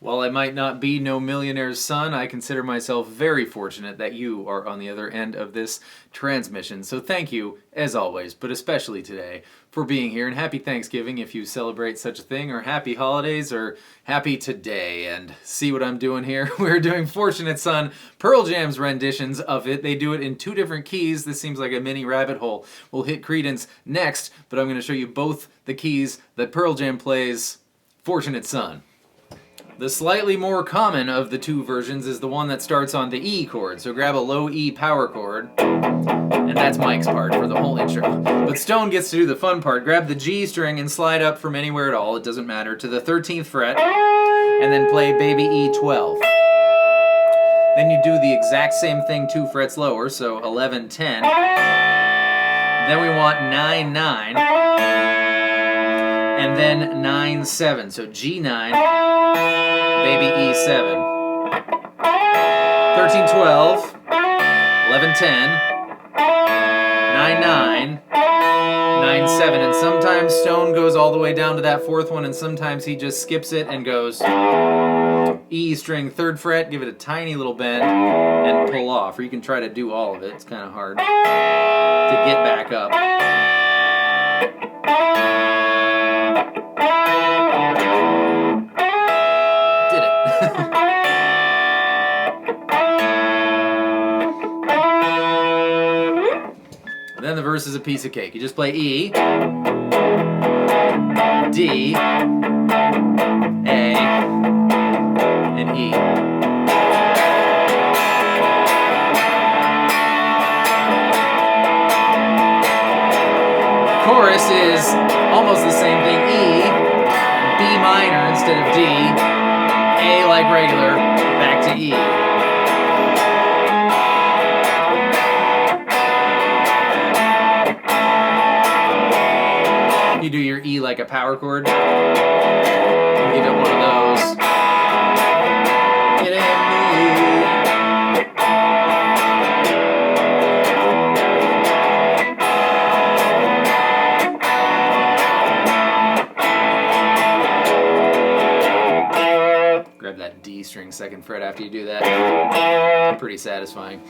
While I might not be no millionaire's son, I consider myself very fortunate that you are on the other end of this transmission. So thank you, as always, but especially today, for being here. And happy Thanksgiving if you celebrate such a thing, or happy holidays, or happy today. And see what I'm doing here? We're doing Fortunate Son, Pearl Jam's renditions of it. They do it in two different keys. This seems like a mini rabbit hole. We'll hit Creedence next, but I'm going to show you both the keys that Pearl Jam plays Fortunate Son. The slightly more common of the two versions is the one that starts on the E chord. So grab a low E power chord, and that's Mike's part for the whole intro. But Stone gets to do the fun part. Grab the G string and slide up from anywhere at all, it doesn't matter, to the 13th fret, and then play baby E12. Then you do the exact same thing 2 frets lower, so 11, 10. Then we want 9, 9. And then 9, 7. So G9, baby E7. 13, 12, 11, 10, 9, 9, 9, 7. And sometimes Stone goes all the way down to that 4th one, and sometimes he just skips it and goes E string 3rd fret, give it a tiny little bend, and pull off. Or you can try to do all of it. It's kind of hard to get back up. Did it. Then the verse is a piece of cake. You just play E, D, A, and E. Chorus is almost the same thing. E, B minor instead of D, A like regular, back to E. You do your E like a power chord. Give it one of those. Get in me. Grab that D string 2nd fret after you do that. Pretty satisfying.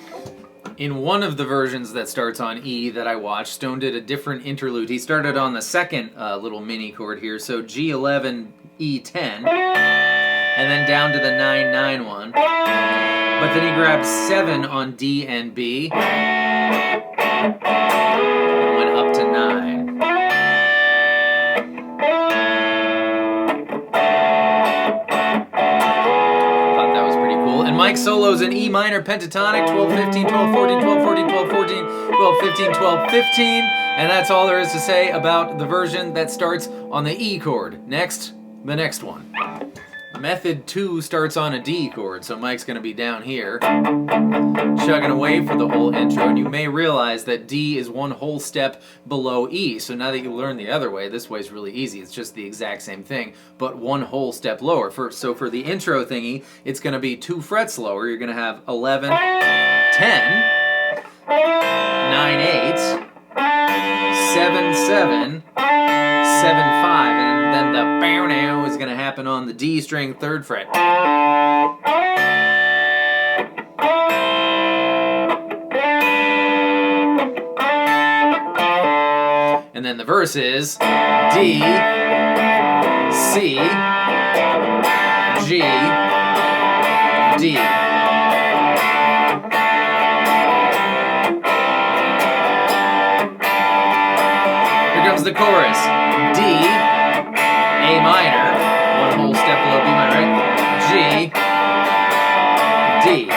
In one of the versions that starts on E that I watched, Stone did a different interlude. He started on the 2nd little mini chord here, so G11, E10, and then down to the 9, 9 one. But then he grabbed 7 on D and B, and went up to 9. Mike solos in E minor pentatonic, 12, 15, 12, 14, 12, 14, 12, 14, 12, 15, 12, 15. And that's all there is to say about the version that starts on the E chord. Next, the next one. Method 2 starts on a D chord, so Mike's going to be down here, chugging away for the whole intro, and you may realize that D is one whole step below E. So now that you learn the other way, this way is really easy. It's just the exact same thing, but one whole step lower. So for the intro thingy, it's going to be 2 frets lower. You're going to have 11, 10, 9, 8, 7, 7, 7, 5, and then the bow now is going to happen on the D string 3rd fret. And then the verse is D, C, G, D. Here comes the chorus. D, A minor, one whole step below B minor, right? G, D.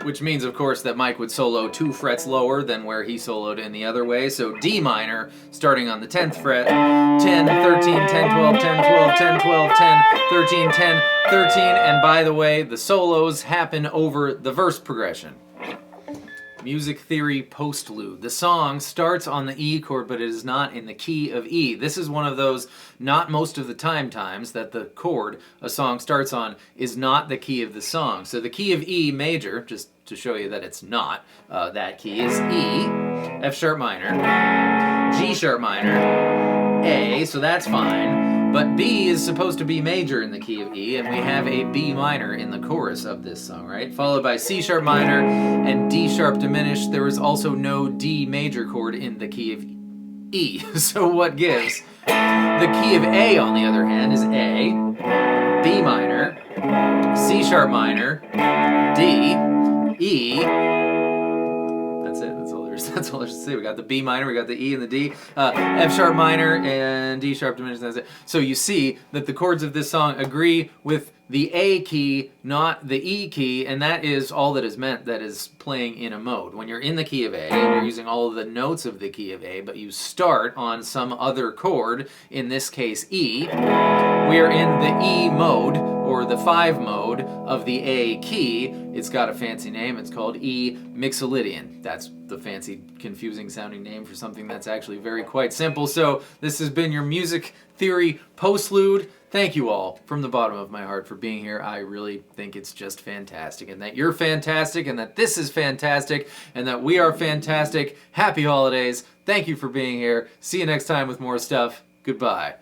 Which means, of course, that Mike would solo 2 frets lower than where he soloed in the other way. So D minor, starting on the 10th fret, 10, 13, 10, 12, 10, 12, 10, 12, 10, 13, 10, 13. And by the way, the solos happen over the verse progression. Music theory postlude. The song starts on the E chord, but it is not in the key of E. This is one of those not most of the times that the chord a song starts on is not the key of the song. So the key of E major, just to show you that it's not that key, is E, F sharp minor, G sharp minor, A, so that's fine, but B is supposed to be major in the key of E, and we have a B minor in the chorus of this song, right? Followed by C sharp minor and D sharp diminished. There is also no D major chord in the key of E. So what gives? The key of A, on the other hand, is A, B minor, C sharp minor, D, E. That's it. That's all there's to say. We got the B minor, we got the E and the D, F sharp minor, and D sharp diminished. That's it. So you see that the chords of this song agree with the A key, not the E key, and that is all that is meant, that is playing in a mode. When you're in the key of A, and you're using all of the notes of the key of A, but you start on some other chord, in this case E, we are in the E mode, or the 5 mode of the A key. It's got a fancy name. It's called E Mixolydian. That's the fancy, confusing sounding name for something that's actually very quite simple. So this has been your music theory postlude. Thank you all from the bottom of my heart for being here. I really think it's just fantastic, and that you're fantastic, and that this is fantastic, and that we are fantastic. Happy holidays. Thank you for being here. See you next time with more stuff. Goodbye.